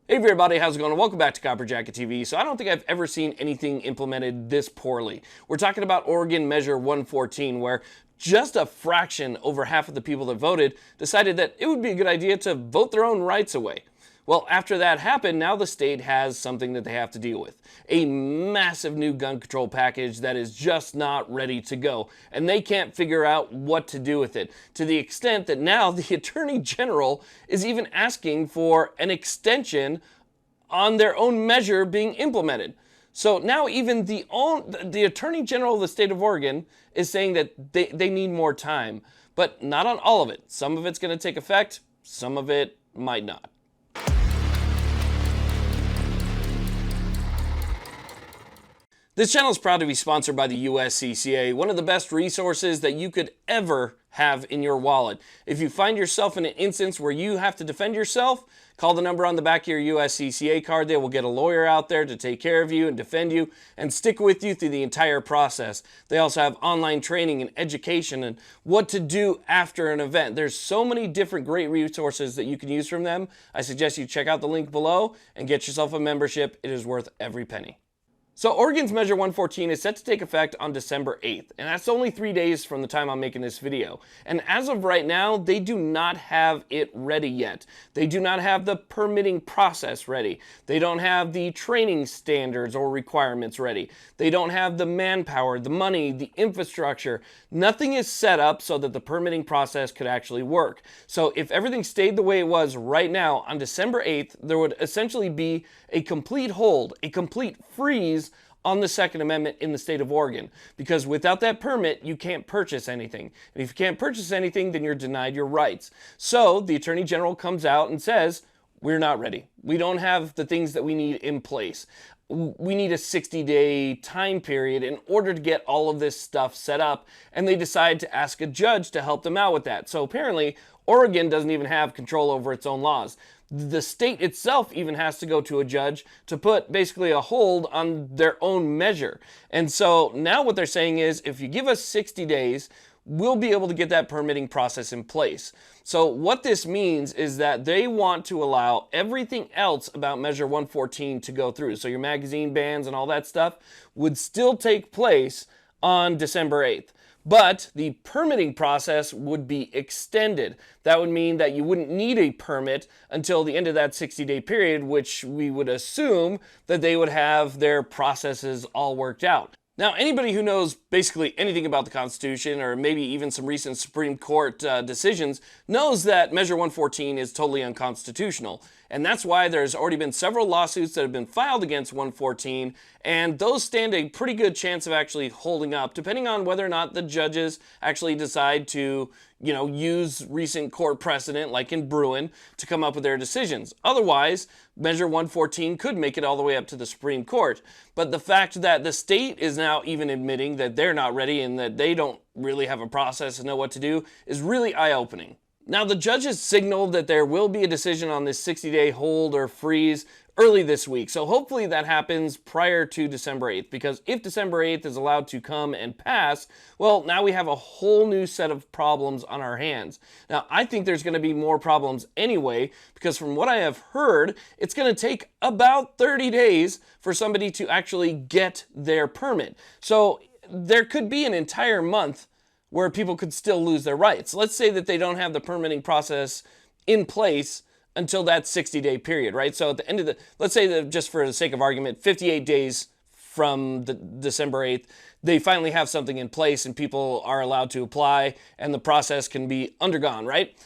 Hey everybody, how's it going? Welcome back to Copper Jacket TV. So I don't think I've ever seen anything implemented this poorly. We're talking about Oregon Measure 114, where just a fraction over half of the people that voted decided that it would be a good idea to vote their own rights away. Well, after that happened, now the state has something that they have to deal with. A massive new gun control package that is just not ready to go. And they can't figure out what to do with it. To the extent that now the Attorney General is even asking for an extension on their own measure being implemented. So now even the Attorney General of the state of Oregon is saying that they need more time. But not on all of it. Some of it's going to take effect. Some of it might not. This channel is proud to be sponsored by the USCCA, one of the best resources that you could ever have in your wallet. If you find yourself in an instance where you have to defend yourself, call the number on the back of your USCCA card. They will get a lawyer out there to take care of you and defend you and stick with you through the entire process. They also have online training and education and what to do after an event. There's so many different great resources that you can use from them. I suggest you check out the link below and get yourself a membership. It is worth every penny. So Oregon's Measure 114 is set to take effect on December 8th, and that's only 3 days from the time I'm making this video. And as of right now, they do not have it ready yet. They do not have the permitting process ready. They don't have the training standards or requirements ready. They don't have the manpower, the money, the infrastructure. Nothing is set up so that the permitting process could actually work. So if everything stayed the way it was right now on December 8th, there would essentially be a complete hold, a complete freeze on the Second Amendment in the state of Oregon. Because without that permit, you can't purchase anything. And if you can't purchase anything, then you're denied your rights. So the Attorney General comes out and says, we're not ready. We don't have the things that we need in place. We need a 60-day time period in order to get all of this stuff set up. And they decide to ask a judge to help them out with that. So apparently, Oregon doesn't even have control over its own laws. The state itself even has to go to a judge to put basically a hold on their own measure. And so now what they're saying is, if you give us 60 days, we'll be able to get that permitting process in place. So what this means is that they want to allow everything else about Measure 114 to go through. So your magazine bans and all that stuff would still take place on December 8th. But the permitting process would be extended. That would mean that you wouldn't need a permit until the end of that 60-day period, which we would assume that they would have their processes all worked out. Now, anybody who knows basically anything about the Constitution, or maybe even some recent Supreme Court decisions, knows that Measure 114 is totally unconstitutional. And that's why there's already been several lawsuits that have been filed against 114, and those stand a pretty good chance of actually holding up, depending on whether or not the judges actually decide to, use recent court precedent, like in Bruin, to come up with their decisions. Otherwise, Measure 114 could make it all the way up to the Supreme Court. But the fact that the state is now even admitting that they're not ready and that they don't really have a process to know what to do is really eye-opening. Now, the judges signaled that there will be a decision on this 60-day hold or freeze early this week. So hopefully that happens prior to December 8th, because if December 8th is allowed to come and pass, well, now we have a whole new set of problems on our hands. Now, I think there's going to be more problems anyway, because from what I have heard, it's going to take about 30 days for somebody to actually get their permit. So there could be an entire month where people could still lose their rights. Let's say that they don't have the permitting process in place until that 60-day period, right? So at the end of let's say that, just for the sake of argument, 58 days from the December 8th, they finally have something in place and people are allowed to apply and the process can be undergone, right?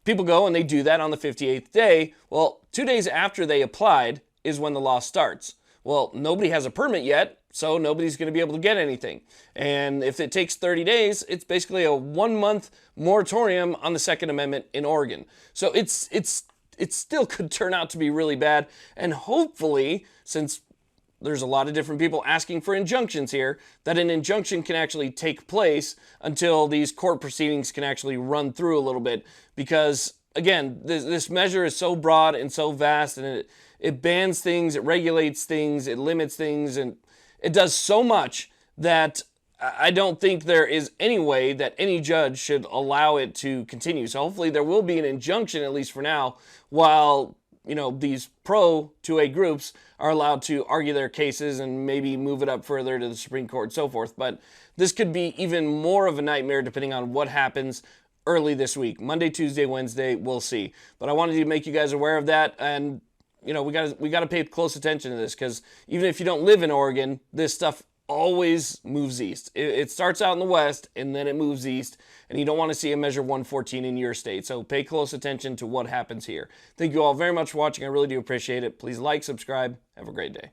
People go and they do that on the 58th day. Well, 2 days after they applied is when the law starts. Well, nobody has a permit yet, so nobody's going to be able to get anything. And if it takes 30 days, it's basically a 1-month moratorium on the Second Amendment in Oregon. So it still could turn out to be really bad. And hopefully, since there's a lot of different people asking for injunctions here, that an injunction can actually take place until these court proceedings can actually run through a little bit. Because, again, this measure is so broad and so vast, and it bans things, it regulates things, it limits things, and it does so much that I don't think there is any way that any judge should allow it to continue. So hopefully there will be an injunction, at least for now, while these pro 2A groups are allowed to argue their cases and maybe move it up further to the Supreme Court and so forth. But this could be even more of a nightmare depending on what happens early this week. Monday, Tuesday, Wednesday, we'll see. But I wanted to make you guys aware of that, and we got to pay close attention to this, because even if you don't live in Oregon, this stuff always moves east. It starts out in the west, and then it moves east, and you don't want to see a Measure 114 in your state. So pay close attention to what happens here. Thank you all very much for watching. I really do appreciate it. Please like, subscribe. Have a great day.